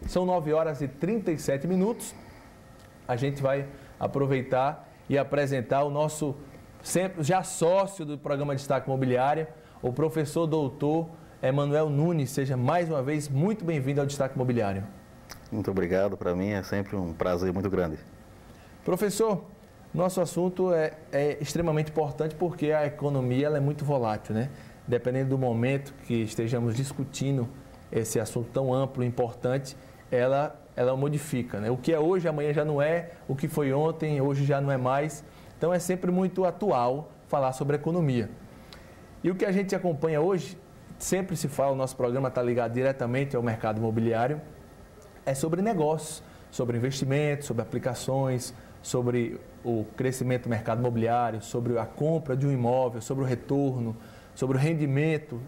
São 9 horas e 37 minutos. A gente vai aproveitar e apresentar o nosso sempre já sócio do programa Destaque Imobiliário, o professor doutor Emanuel Nunes. Seja mais uma vez muito bem-vindo ao Destaque Imobiliário. Muito obrigado, para mim é sempre um prazer muito grande. Professor, nosso assunto é extremamente importante porque a economia ela é muito volátil, né? Dependendo do momento que estejamos discutindo esse assunto tão amplo e importante, ela modifica, né? O que é hoje, amanhã já não é, o que foi ontem, hoje já não é mais. Então é sempre muito atual falar sobre economia. E o que a gente acompanha hoje, sempre se fala, o nosso programa está ligado diretamente ao mercado imobiliário, é sobre negócios, sobre investimentos, sobre aplicações, sobre o crescimento do mercado imobiliário, sobre a compra de um imóvel, sobre o retorno, sobre o rendimento.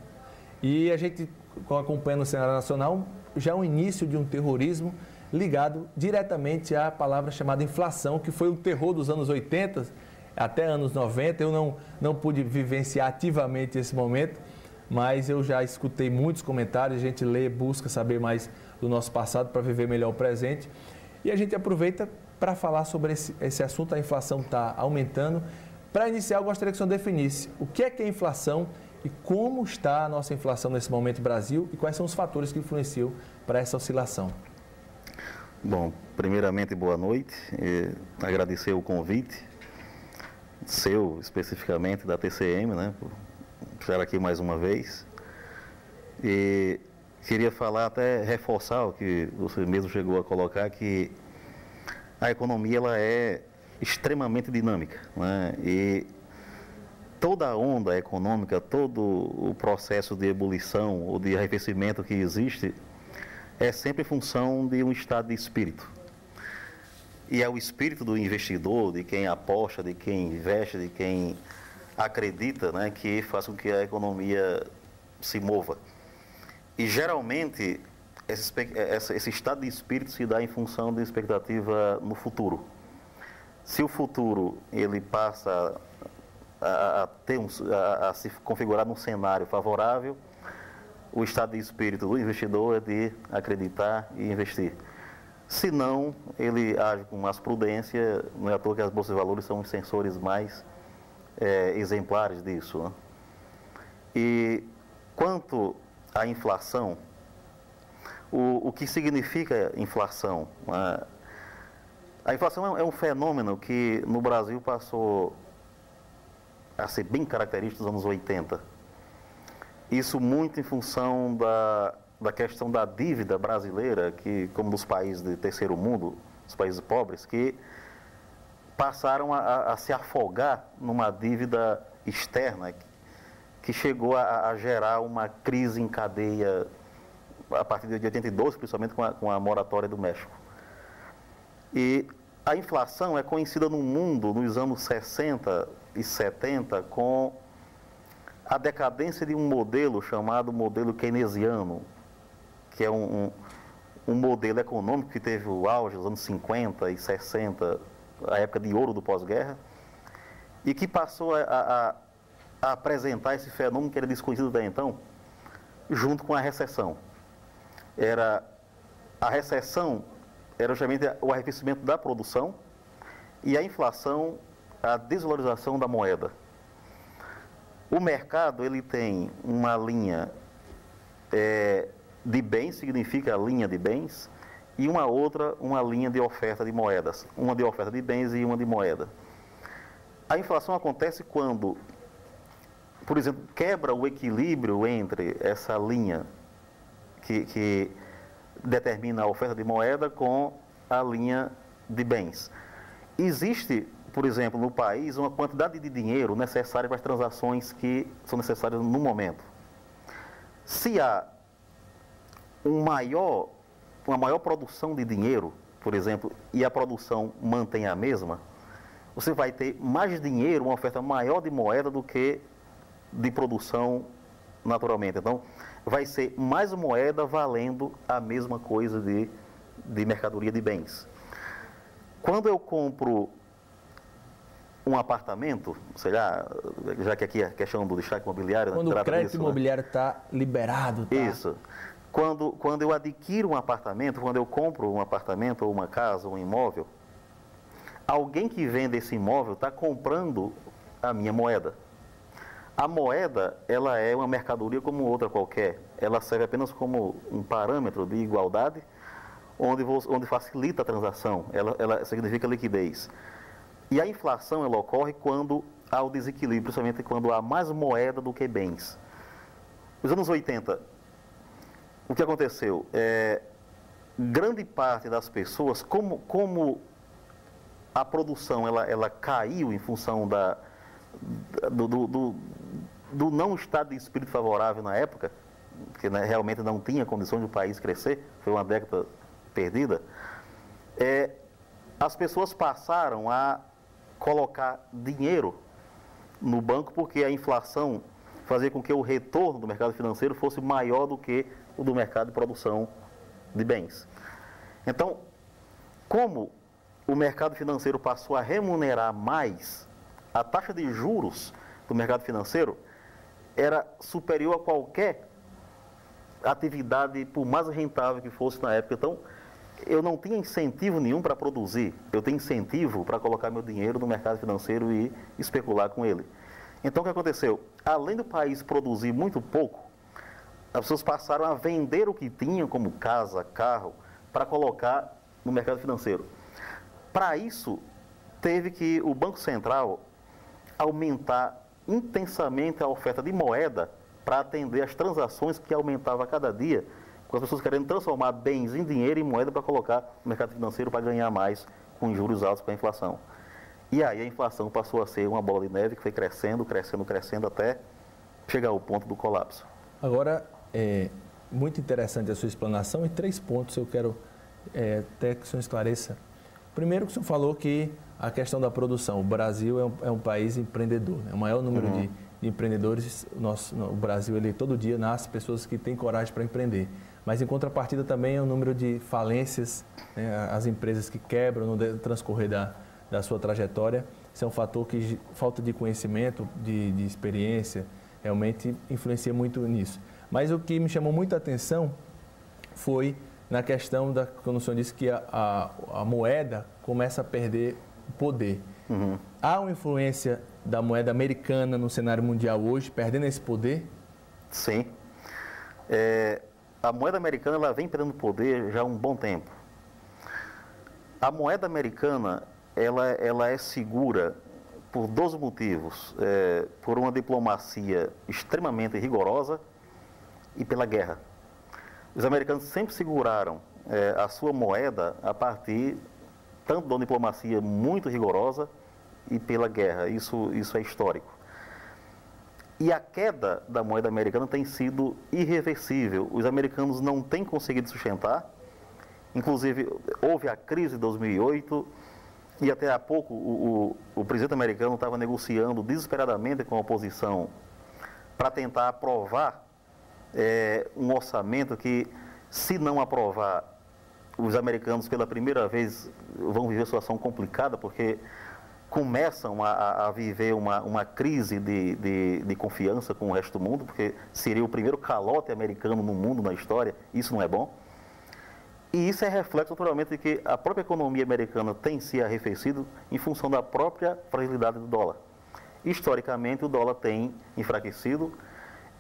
E a gente acompanha no cenário nacional já o início de um terrorismo ligado diretamente à palavra chamada inflação, que foi o terror dos anos 80 até anos 90. Eu não pude vivenciar ativamente esse momento, mas eu já escutei muitos comentários, a gente lê, busca saber mais do nosso passado para viver melhor o presente. E a gente aproveita para falar sobre esse assunto. A inflação está aumentando. Para iniciar, eu gostaria que o senhor definisse o que é inflação e como está a nossa inflação nesse momento no Brasil e quais são os fatores que influenciam para essa oscilação. Bom, primeiramente, boa noite. Agradecer o convite, seu especificamente, da TCM, né, por estar aqui mais uma vez. E queria falar, até reforçar o que você mesmo chegou a colocar, que a economia ela é extremamente dinâmica, né? E toda a onda econômica, todo o processo de ebulição ou de arrefecimento que existe é sempre função de um estado de espírito. E é o espírito do investidor, de quem aposta, de quem investe, de quem acredita, né, que faz com que a economia se mova. E geralmente esse estado de espírito se dá em função de expectativa no futuro. Se o futuro ele passa a se configurar num cenário favorável, o estado de espírito do investidor é de acreditar e investir. Se não, ele age com mais prudência. Não é à toa que as bolsas de valores são os sensores mais exemplares disso, né? E quanto à inflação, o que significa inflação? A inflação é um fenômeno que no Brasil passou a ser bem característico dos anos 80. Isso muito em função da questão da dívida brasileira, que, como nos países de terceiro mundo, os países pobres, que passaram a se afogar numa dívida externa que chegou a gerar uma crise em cadeia a partir de 82, principalmente com a moratória do México. E a inflação é conhecida no mundo nos anos 60 e 70 com a decadência de um modelo chamado modelo keynesiano, que é um modelo econômico que teve o auge nos anos 50 e 60, a época de ouro do pós-guerra, e que passou a apresentar esse fenômeno que era desconhecido até então, junto com a recessão. A recessão era justamente o arrefecimento da produção e a inflação, a desvalorização da moeda. O mercado ele tem uma linha de bens, significa a linha de bens, e uma linha de oferta de moedas, uma de oferta de bens e uma de moeda. A inflação acontece quando, por exemplo, quebra o equilíbrio entre essa linha que determina a oferta de moeda com a linha de bens. Existe, por exemplo, no país, uma quantidade de dinheiro necessária para as transações que são necessárias no momento. Se há uma maior produção de dinheiro, por exemplo, e a produção mantém a mesma, você vai ter mais dinheiro, uma oferta maior de moeda do que de produção naturalmente. Então, vai ser mais moeda valendo a mesma coisa de mercadoria de bens. Quando eu compro um apartamento, sei lá, já que aqui é a questão do destaque imobiliário... Quando o crédito imobiliário está liberado, tá? Isso. Quando eu adquiro um apartamento, quando eu compro um apartamento ou uma casa, um imóvel, alguém que vende esse imóvel está comprando a minha moeda. A moeda, ela é uma mercadoria como outra qualquer. Ela serve apenas como um parâmetro de igualdade, onde facilita a transação. Ela significa liquidez. E a inflação, ela ocorre quando há o desequilíbrio, principalmente quando há mais moeda do que bens. Nos anos 80, o que aconteceu? Grande parte das pessoas, como a produção ela caiu em função do não estado de espírito favorável na época, que, né, realmente não tinha condição de o país crescer, foi uma década perdida, as pessoas passaram a colocar dinheiro no banco porque a inflação fazia com que o retorno do mercado financeiro fosse maior do que o do mercado de produção de bens. Então, como o mercado financeiro passou a remunerar mais, a taxa de juros do mercado financeiro era superior a qualquer atividade, por mais rentável que fosse na época. Então, eu não tinha incentivo nenhum para produzir, eu tenho incentivo para colocar meu dinheiro no mercado financeiro e especular com ele. Então, o que aconteceu? Além do país produzir muito pouco, as pessoas passaram a vender o que tinham, como casa, carro, para colocar no mercado financeiro. Para isso, teve que o Banco Central aumentar intensamente a oferta de moeda para atender as transações que aumentavam a cada dia, com as pessoas querendo transformar bens em dinheiro e moeda para colocar no mercado financeiro para ganhar mais com juros altos com a inflação. E aí a inflação passou a ser uma bola de neve que foi crescendo, crescendo, crescendo até chegar ao ponto do colapso. Agora, é muito interessante a sua explanação e 3 pontos eu quero até que o senhor esclareça. Primeiro, que o senhor falou que a questão da produção. O Brasil é um país empreendedor, né? O maior número de empreendedores, o Brasil, ele todo dia nasce pessoas que têm coragem para empreender. Mas em contrapartida também é o número de falências, né? As empresas que quebram no transcorrer da sua trajetória. Isso é um fator que falta de conhecimento, de experiência, realmente influencia muito nisso. Mas o que me chamou muita atenção foi na questão quando o senhor disse que a moeda começa a perder o poder. Há uma influência da moeda americana no cenário mundial hoje, perdendo esse poder? Sim. A moeda americana ela vem perdendo poder já há um bom tempo. A moeda americana ela é segura por 2 motivos. Por uma diplomacia extremamente rigorosa e pela guerra. Os americanos sempre seguraram a sua moeda a partir tanto de uma diplomacia muito rigorosa e pela guerra. Isso é histórico. E a queda da moeda americana tem sido irreversível. Os americanos não têm conseguido sustentar. Inclusive, houve a crise de 2008 e até há pouco o presidente americano estava negociando desesperadamente com a oposição para tentar aprovar um orçamento que, se não aprovar, os americanos pela primeira vez vão viver uma situação complicada, porque começam a viver uma crise de confiança com o resto do mundo, porque seria o primeiro calote americano no mundo, na história. Isso não é bom. E isso é reflexo, naturalmente, de que a própria economia americana tem se arrefecido em função da própria fragilidade do dólar. Historicamente, o dólar tem enfraquecido,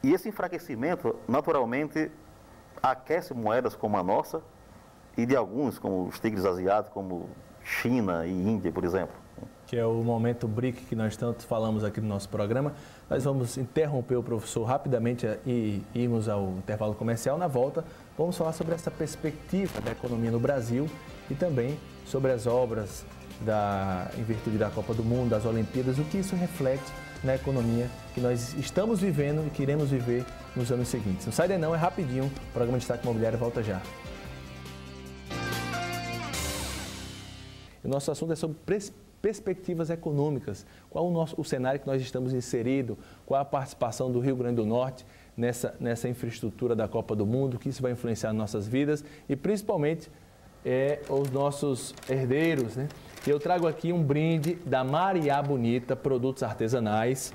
e esse enfraquecimento, naturalmente, aquece moedas como a nossa e de alguns, como os tigres asiáticos, como China e Índia, por exemplo. Que é o momento BRIC que nós tanto falamos aqui no nosso programa. Nós vamos interromper o professor rapidamente e irmos ao intervalo comercial. Na volta, vamos falar sobre essa perspectiva da economia no Brasil e também sobre as obras em virtude da Copa do Mundo, das Olimpíadas, o que isso reflete na economia que nós estamos vivendo e que iremos viver nos anos seguintes. Não sai daí não, é rapidinho. O programa Destaque Imobiliário volta já. O nosso assunto é sobre perspectivas econômicas. Qual o cenário que nós estamos inseridos? Qual a participação do Rio Grande do Norte nessa infraestrutura da Copa do Mundo? O que isso vai influenciar nas nossas vidas? E principalmente os nossos herdeiros, né? Eu trago aqui um brinde da Mariá Bonita, produtos artesanais.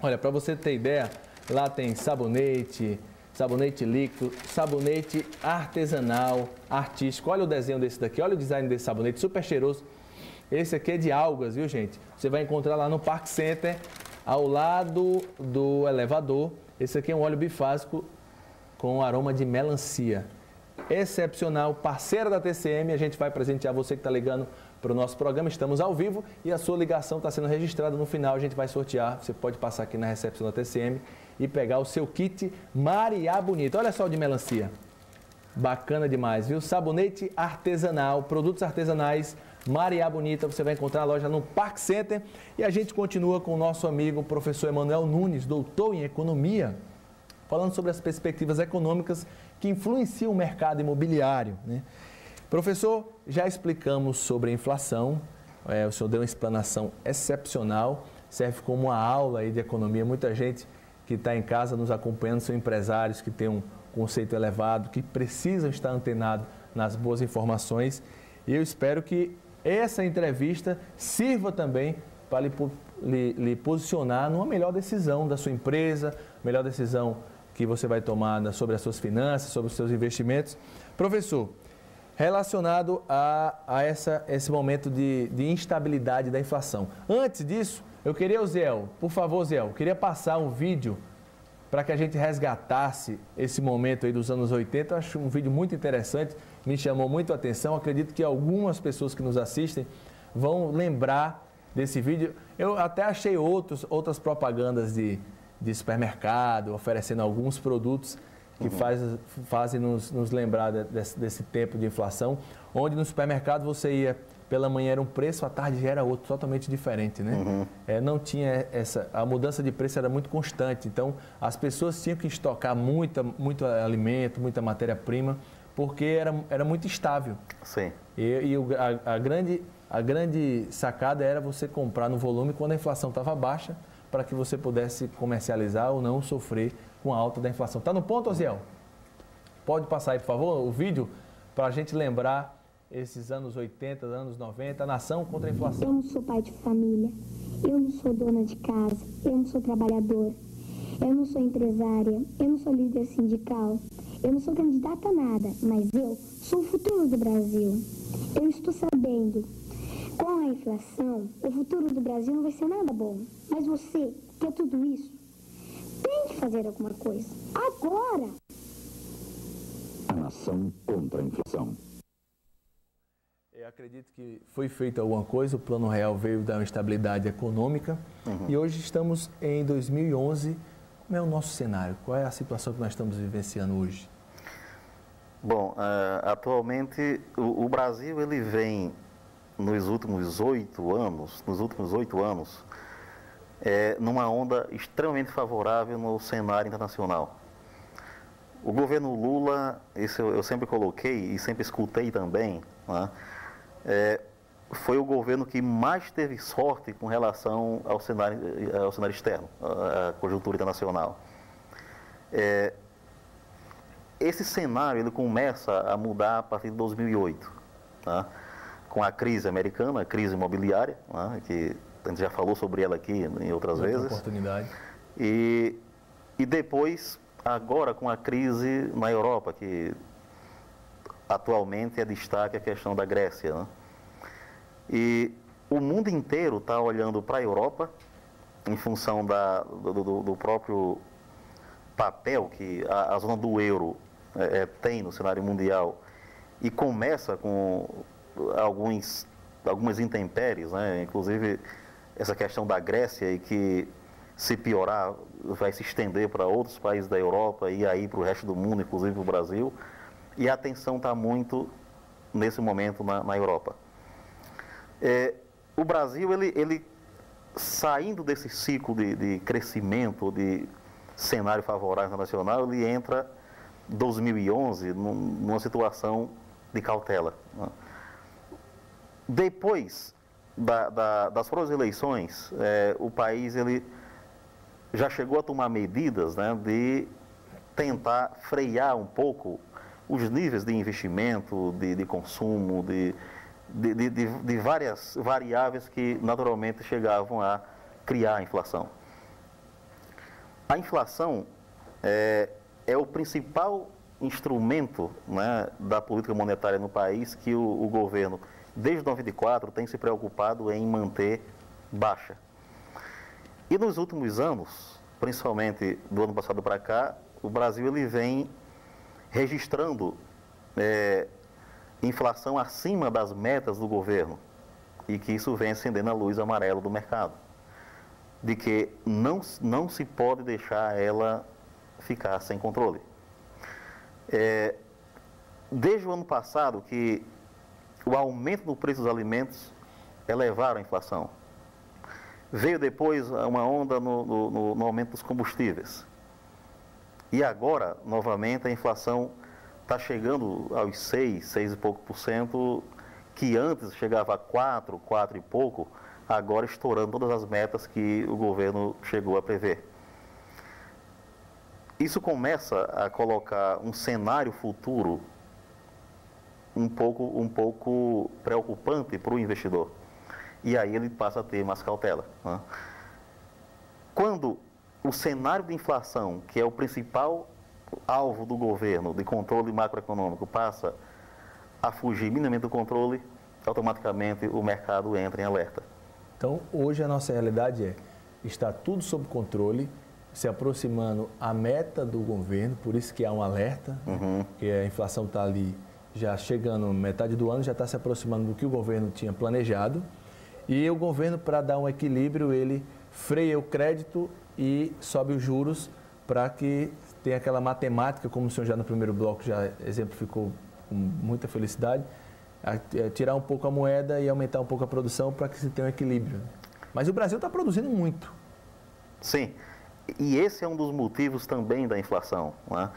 Olha, para você ter ideia, lá tem sabonete, sabonete líquido, sabonete artesanal, artístico. Olha o desenho desse daqui, olha o design desse sabonete, super cheiroso. Esse aqui é de algas, viu, gente? Você vai encontrar lá no Park Center, ao lado do elevador. Esse aqui é um óleo bifásico com aroma de melancia. Excepcional, parceira da TCM, a gente vai presentear você que está ligando para o nosso programa. Estamos ao vivo e a sua ligação está sendo registrada. No final a gente vai sortear. Você pode passar aqui na recepção da TCM e pegar o seu kit Maria Bonita. Olha só o de melancia. Bacana demais, viu? Sabonete artesanal, produtos artesanais Maria Bonita. Você vai encontrar a loja no Park Center. E a gente continua com o nosso amigo professor Emanuel Nunes, doutor em economia, falando sobre as perspectivas econômicas que influenciam o mercado imobiliário, né? Professor, já explicamos sobre a inflação, o senhor deu uma explanação excepcional, serve como uma aula aí de economia. Muita gente que está em casa nos acompanhando são empresários que têm um conceito elevado, que precisam estar antenados nas boas informações. E eu espero que essa entrevista sirva também para lhe posicionar numa melhor decisão da sua empresa, melhor decisão que você vai tomar sobre as suas finanças, sobre os seus investimentos. Professor, relacionado a esse momento de instabilidade da inflação. Antes disso, eu queria, o Zéu, por favor, Zéu, queria passar um vídeo para que a gente resgatasse esse momento aí dos anos 80. Eu acho um vídeo muito interessante, me chamou muito a atenção. Acredito que algumas pessoas que nos assistem vão lembrar desse vídeo. Eu até achei outras propagandas de supermercado, oferecendo alguns produtos que fazem nos lembrar desse tempo de inflação, onde no supermercado você ia, pela manhã era um preço, à tarde já era outro, totalmente diferente, né? Não tinha a mudança de preço era muito constante, então as pessoas tinham que estocar muito alimento, muita matéria-prima, porque era muito estável. Sim. A grande sacada era você comprar no volume quando a inflação estava baixa, para que você pudesse comercializar ou não sofrer com a alta da inflação. Está no ponto, Oziel? Pode passar aí, por favor, o vídeo, para a gente lembrar esses anos 80, anos 90, a nação contra a inflação. Eu não sou pai de família, eu não sou dona de casa, eu não sou trabalhadora, eu não sou empresária, eu não sou líder sindical, eu não sou candidata a nada, mas eu sou o futuro do Brasil. Eu estou sabendo, com a inflação, o futuro do Brasil não vai ser nada bom. Mas você, que é tudo isso, tem que fazer alguma coisa. Agora! A nação contra a inflação. Eu acredito que foi feita alguma coisa, o Plano Real veio dar uma estabilidade econômica e hoje estamos em 2011. Como é o nosso cenário? Qual é a situação que nós estamos vivenciando hoje? Bom, atualmente o Brasil ele vem nos últimos 8 anos, numa onda extremamente favorável no cenário internacional. O governo Lula, isso eu sempre coloquei e sempre escutei também, né, foi o governo que mais teve sorte com relação ao cenário externo, à conjuntura internacional. Esse cenário ele começa a mudar a partir de 2008, tá? Com a crise americana, a crise imobiliária, né, que a gente já falou sobre ela aqui em outras vezes. Oportunidade. E depois, agora com a crise na Europa, que atualmente é destaque a questão da Grécia, né? E o mundo inteiro está olhando para a Europa em função do próprio papel que a zona do euro tem no cenário mundial, e começa com algumas intempéries, né? Inclusive essa questão da Grécia, e que se piorar vai se estender para outros países da Europa e aí para o resto do mundo, inclusive para o Brasil, e a atenção está muito nesse momento na Europa. O Brasil, ele saindo desse ciclo de crescimento, de cenário favorável internacional, ele entra em 2011 numa situação de cautela, né? Depois das próprias eleições, o país ele já chegou a tomar medidas, né, de tentar frear um pouco os níveis de investimento, de consumo, de várias variáveis que naturalmente chegavam a criar a inflação. A inflação, é o principal instrumento, né, da política monetária no país que o governo, desde 94, tem se preocupado em manter baixa. E nos últimos anos, principalmente do ano passado para cá, o Brasil ele vem registrando inflação acima das metas do governo, e que isso vem acendendo a luz amarela do mercado, de que não se pode deixar ela ficar sem controle. Desde o ano passado que o aumento do preço dos alimentos elevaram a inflação. Veio depois uma onda no aumento dos combustíveis. E agora, novamente, a inflação está chegando aos 6 e pouco por cento, que antes chegava a 4 e pouco, agora estourando todas as metas que o governo chegou a prever. Isso começa a colocar um cenário futuro um pouco preocupante para o investidor. E aí ele passa a ter mais cautela, né? Quando o cenário de inflação, que é o principal alvo do governo de controle macroeconômico, passa a fugir minimamente do controle, automaticamente o mercado entra em alerta. Então, hoje a nossa realidade está tudo sob controle, se aproximando a meta do governo, por isso que há um alerta, que a inflação está ali já chegando metade do ano, já está se aproximando do que o governo tinha planejado. E o governo, para dar um equilíbrio, ele freia o crédito e sobe os juros para que tenha aquela matemática, como o senhor já no primeiro bloco já exemplificou com muita felicidade, tirar um pouco a moeda e aumentar um pouco a produção para que se tenha um equilíbrio. Mas o Brasil está produzindo muito. Sim, e esse é um dos motivos também da inflação, né?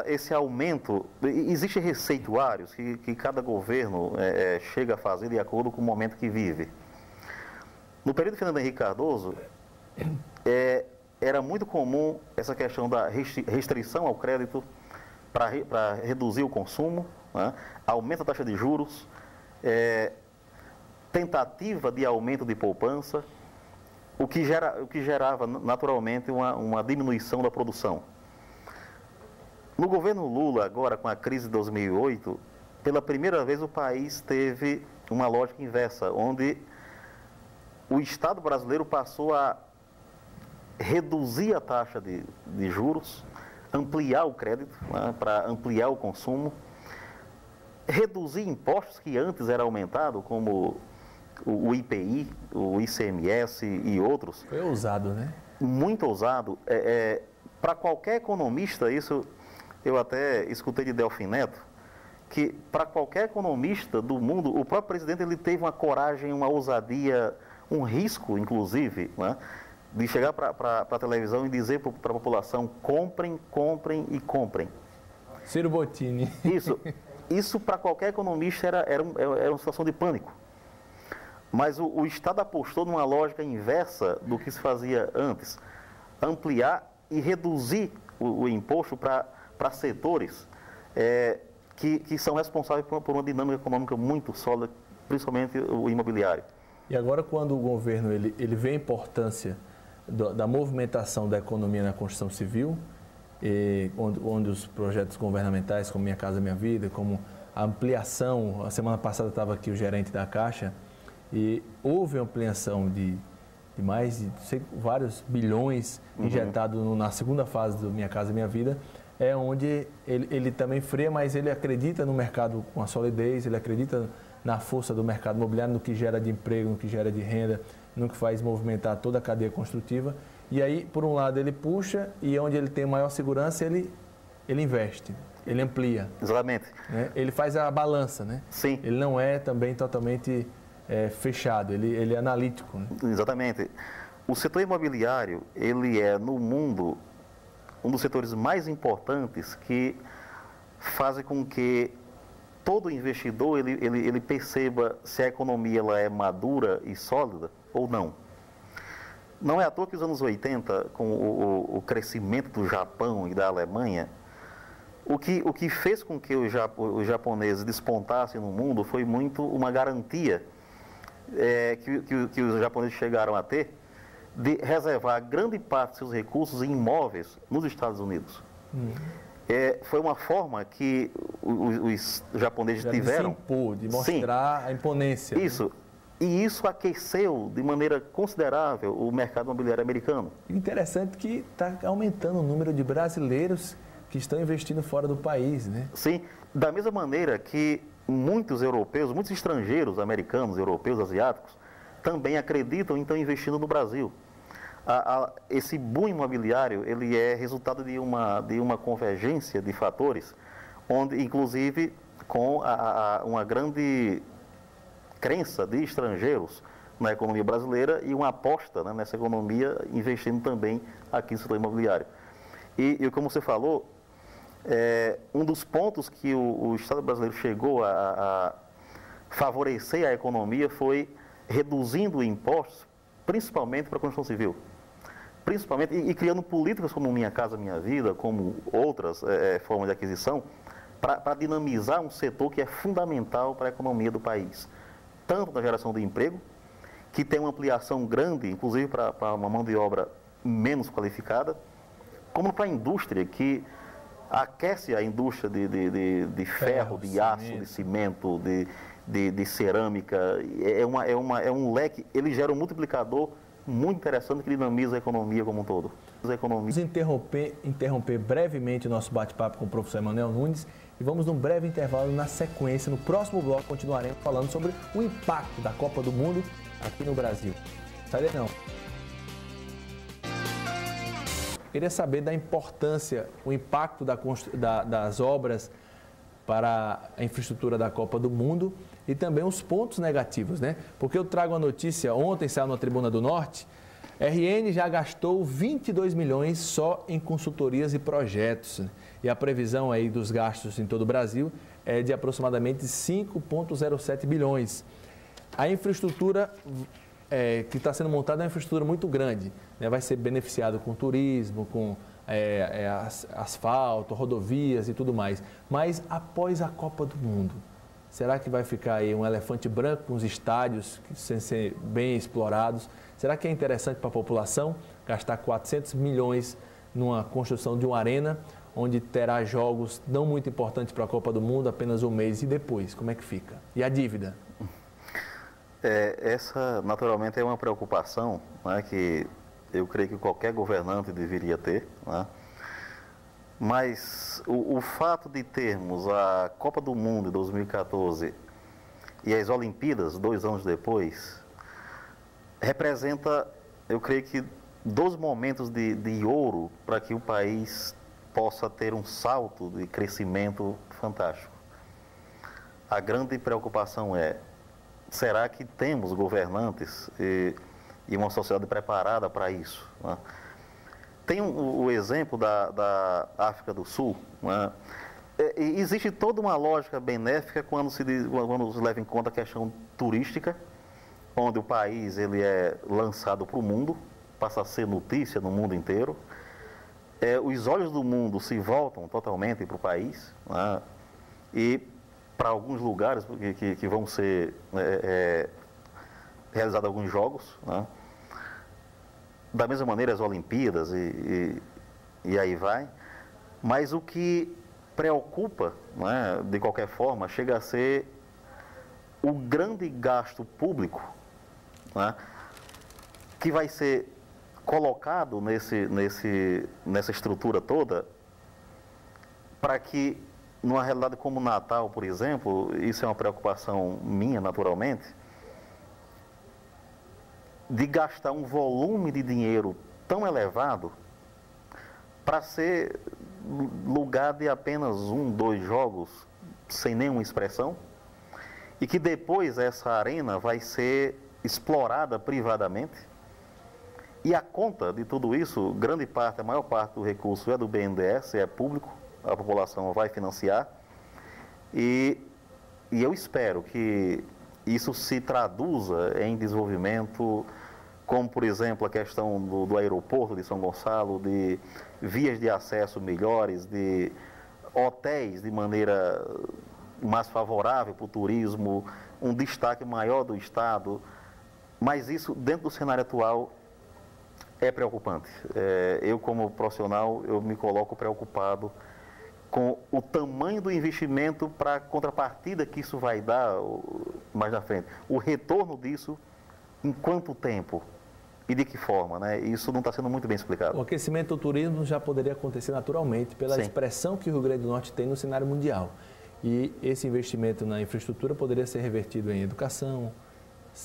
Esse aumento, existem receituários que cada governo chega a fazer de acordo com o momento que vive. No período de Fernando Henrique Cardoso, era muito comum essa questão da restrição ao crédito para reduzir o consumo, né? Aumento da taxa de juros, tentativa de aumento de poupança, o que gerava naturalmente uma diminuição da produção. No governo Lula, agora com a crise de 2008, pela primeira vez o país teve uma lógica inversa, onde o Estado brasileiro passou a reduzir a taxa de juros, ampliar o crédito, né, para ampliar o consumo, reduzir impostos que antes era aumentado, como o IPI, o ICMS e outros. Foi ousado, né? Muito ousado. Para qualquer economista, isso eu até escutei de Delfim Neto, que para qualquer economista do mundo, o próprio presidente ele teve uma coragem, uma ousadia, um risco, inclusive, né, de chegar para a televisão e dizer para a população: comprem, comprem e comprem. Ciro Bottini. Isso para qualquer economista era uma situação de pânico. Mas o Estado apostou numa lógica inversa do que se fazia antes: ampliar e reduzir o imposto para setores que são responsáveis por uma dinâmica econômica muito sólida, principalmente o imobiliário. E agora, quando o governo ele vê a importância da movimentação da economia na construção civil, onde os projetos governamentais, como Minha Casa Minha Vida, como a ampliação, a semana passada estava aqui o gerente da Caixa, e houve ampliação de mais de vários bilhões injetados na segunda fase do Minha Casa Minha Vida, é onde ele também freia, mas ele acredita no mercado com a solidez, ele acredita na força do mercado imobiliário, no que gera de emprego, no que gera de renda, no que faz movimentar toda a cadeia construtiva. E aí, por um lado, ele puxa, e onde ele tem maior segurança, ele investe, ele amplia. Exatamente. Né? Ele faz a balança, né? Sim. Ele não é também totalmente fechado, ele é analítico. Né? Exatamente. O setor imobiliário, ele é, no mundo, um dos setores mais importantes que fazem com que todo investidor ele perceba se a economia ela é madura e sólida ou não. Não é à toa que os anos 80, com o crescimento do Japão e da Alemanha, o que fez com que os japoneses despontassem no mundo foi muito uma garantia que os japoneses chegaram a ter de reservar grande parte de seus recursos em imóveis nos Estados Unidos. Foi uma forma que os japoneses tiveram... De se impor, de mostrar a imponência. Isso. Né? E isso aqueceu de maneira considerável o mercado imobiliário americano. Interessante que está aumentando o número de brasileiros que estão investindo fora do país, né? Sim, da mesma maneira que muitos europeus, muitos estrangeiros, americanos, europeus, asiáticos, também acreditam em estar investindo no Brasil. Esse boom imobiliário, ele é resultado de uma convergência de fatores, onde, inclusive, com uma grande crença de estrangeiros na economia brasileira e uma aposta, né, nessa economia, investindo também aqui no setor imobiliário. E como você falou, um dos pontos que o Estado brasileiro chegou a favorecer a economia foi reduzindo impostos, principalmente para a construção civil. Principalmente, e criando políticas como Minha Casa Minha Vida, como outras formas de aquisição, para dinamizar um setor que é fundamental para a economia do país. Tanto na geração de emprego, que tem uma ampliação grande, inclusive para uma mão de obra menos qualificada, como para a indústria, que aquece a indústria de ferro, de aço, de cimento, de cerâmica. É um leque, ele gera um multiplicador muito interessante que dinamiza a economia como um todo. Vamos interromper brevemente o nosso bate-papo com o professor Emanuel Nunes e vamos num breve intervalo. Na sequência, no próximo bloco, continuaremos falando sobre o impacto da Copa do Mundo aqui no Brasil. Sabe não? Queria saber da importância, o impacto das obras para a infraestrutura da Copa do Mundo e também os pontos negativos, né? Porque eu trago a notícia, ontem saiu na Tribuna do Norte, RN já gastou 22 milhões só em consultorias e projetos, né? E a previsão aí dos gastos em todo o Brasil é de aproximadamente 5,07 bilhões. A infraestrutura que está sendo montada é uma infraestrutura muito grande, né? Vai ser beneficiado com turismo, com asfalto, rodovias e tudo mais. Mas após a Copa do Mundo, será que vai ficar aí um elefante branco com os estádios sem ser bem explorados? Será que é interessante para a população gastar 400 milhões numa construção de uma arena, onde terá jogos não muito importantes para a Copa do Mundo, apenas um mês e depois? Como é que fica? E a dívida? Essa, naturalmente, é uma preocupação, né, que eu creio que qualquer governante deveria ter, né? Mas o fato de termos a Copa do Mundo de 2014 e as Olimpíadas 2 anos depois, representa, eu creio que, 2 momentos de ouro para que o país possa ter um salto de crescimento fantástico. A grande preocupação é, será que temos governantes e uma sociedade preparada para isso, né? Tem o exemplo da África do Sul, né? Existe toda uma lógica benéfica quando se leva em conta a questão turística, onde o país ele é lançado para o mundo, passa a ser notícia no mundo inteiro. Os olhos do mundo se voltam totalmente para o país, né? E para alguns lugares que vão ser realizados alguns jogos, né? Da mesma maneira as Olimpíadas e aí vai. Mas o que preocupa, né, de qualquer forma, chega a ser o grande gasto público, né, que vai ser colocado nessa estrutura toda, para que, numa realidade como o Natal, por exemplo, isso é uma preocupação minha, naturalmente, de gastar um volume de dinheiro tão elevado para ser lugar de apenas 1, 2 jogos sem nenhuma expressão, e que depois essa arena vai ser explorada privadamente. E a conta de tudo isso, grande parte, a maior parte do recurso é do BNDES, é público, a população vai financiar, e eu espero que isso se traduza em desenvolvimento, como, por exemplo, a questão do aeroporto de São Gonçalo, de vias de acesso melhores, de hotéis de maneira mais favorável para o turismo, um destaque maior do Estado. Mas isso, dentro do cenário atual, é preocupante. Eu, como profissional, eu me coloco preocupado com o tamanho do investimento para a contrapartida que isso vai dar mais na frente. O retorno disso, em quanto tempo e de que forma, né? Isso não está sendo muito bem explicado. O aquecimento do turismo já poderia acontecer naturalmente pela Sim. expressão que o Rio Grande do Norte tem no cenário mundial. E esse investimento na infraestrutura poderia ser revertido em educação,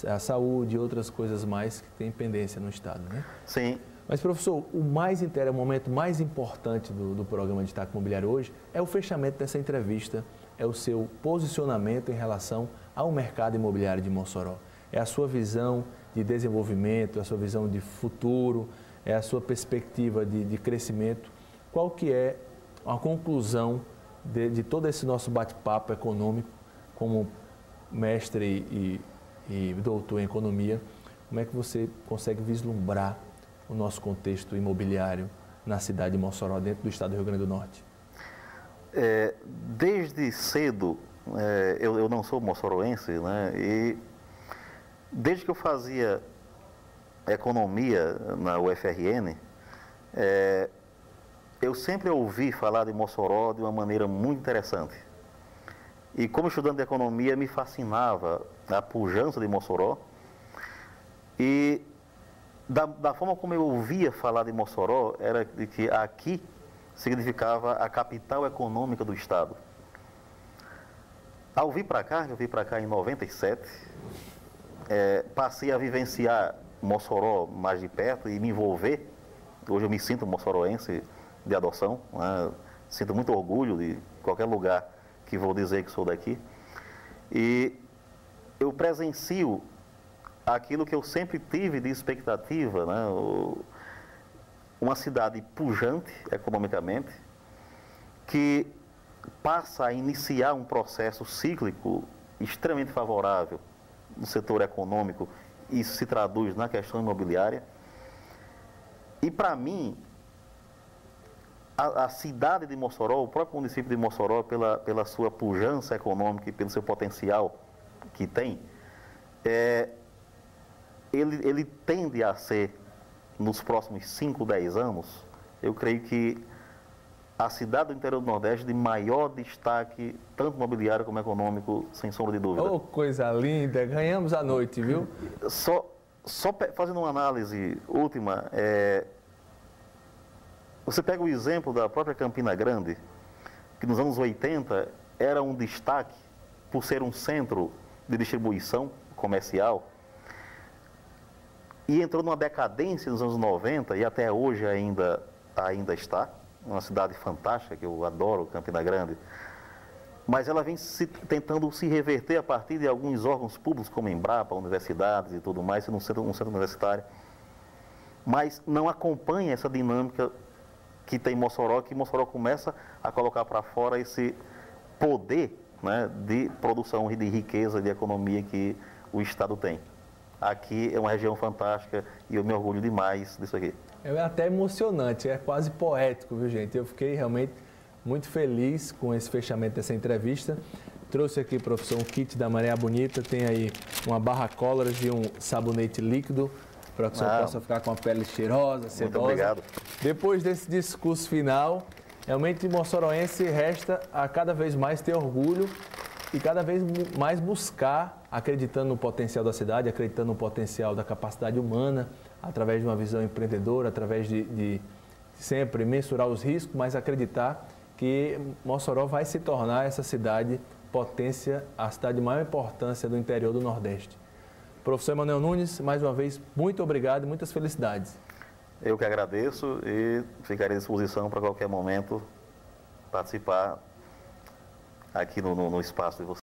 a saúde e outras coisas mais que têm pendência no Estado, né? Sim. Mas, professor, o momento mais importante do programa Destaque Imobiliário hoje é o fechamento dessa entrevista, é o seu posicionamento em relação ao mercado imobiliário de Mossoró. É a sua visão de desenvolvimento, é a sua visão de futuro, é a sua perspectiva de crescimento. Qual que é a conclusão de todo esse nosso bate-papo econômico como mestre e doutor em economia? Como é que você consegue vislumbrar o nosso contexto imobiliário na cidade de Mossoró, dentro do estado do Rio Grande do Norte? Desde cedo, eu não sou moçoroense, né? E desde que eu fazia economia na UFRN, eu sempre ouvi falar de Mossoró de uma maneira muito interessante. E como estudante de economia, me fascinava a pujança de Mossoró. E da forma como eu ouvia falar de Mossoró, era de que aqui significava a capital econômica do estado. Ao vir para cá, eu vim para cá em 97, passei a vivenciar Mossoró mais de perto e me envolver. Hoje eu me sinto moçoroense de adoção, né? Sinto muito orgulho de qualquer lugar que vou dizer que sou daqui. E eu presencio aquilo que eu sempre tive de expectativa, né? Uma cidade pujante economicamente, que passa a iniciar um processo cíclico extremamente favorável no setor econômico. Isso se traduz na questão imobiliária. E para mim, a cidade de Mossoró, o próprio município de Mossoró, pela sua pujança econômica e pelo seu potencial que tem, ele tende a ser, nos próximos 5, 10 anos, eu creio que a cidade do interior do Nordeste de maior destaque, tanto imobiliário como econômico, sem sombra de dúvida. Oh, coisa linda! Ganhamos a noite, viu? Só fazendo uma análise última, você pega o exemplo da própria Campina Grande, que nos anos 80 era um destaque por ser um centro de distribuição comercial, e entrou numa decadência nos anos 90 e até hoje ainda está. Uma cidade fantástica, que eu adoro, Campina Grande. Mas ela vem tentando se reverter a partir de alguns órgãos públicos, como Embrapa, universidades e tudo mais, um centro universitário. Mas não acompanha essa dinâmica que tem Mossoró, que Mossoró começa a colocar para fora esse poder, né, de produção e de riqueza, de economia que o Estado tem. Aqui é uma região fantástica e eu me orgulho demais disso aqui. É até emocionante, é quase poético, viu, gente? Eu fiquei realmente muito feliz com esse fechamento dessa entrevista. Trouxe aqui, professor, um kit da Maré Bonita, tem aí uma barra Coloras e um sabonete líquido para que o senhor possa ficar com a pele cheirosa, sedosa. Muito obrigado. Depois desse discurso final, realmente moçoroense resta a cada vez mais ter orgulho e cada vez mais buscar, acreditando no potencial da cidade, acreditando no potencial da capacidade humana, através de uma visão empreendedora, através de sempre mensurar os riscos, mas acreditar que Mossoró vai se tornar essa cidade potência, a cidade de maior importância do interior do Nordeste. Professor Emanuel Nunes, mais uma vez, muito obrigado e muitas felicidades. Eu que agradeço e ficarei à disposição para qualquer momento participar aqui no espaço de vocês.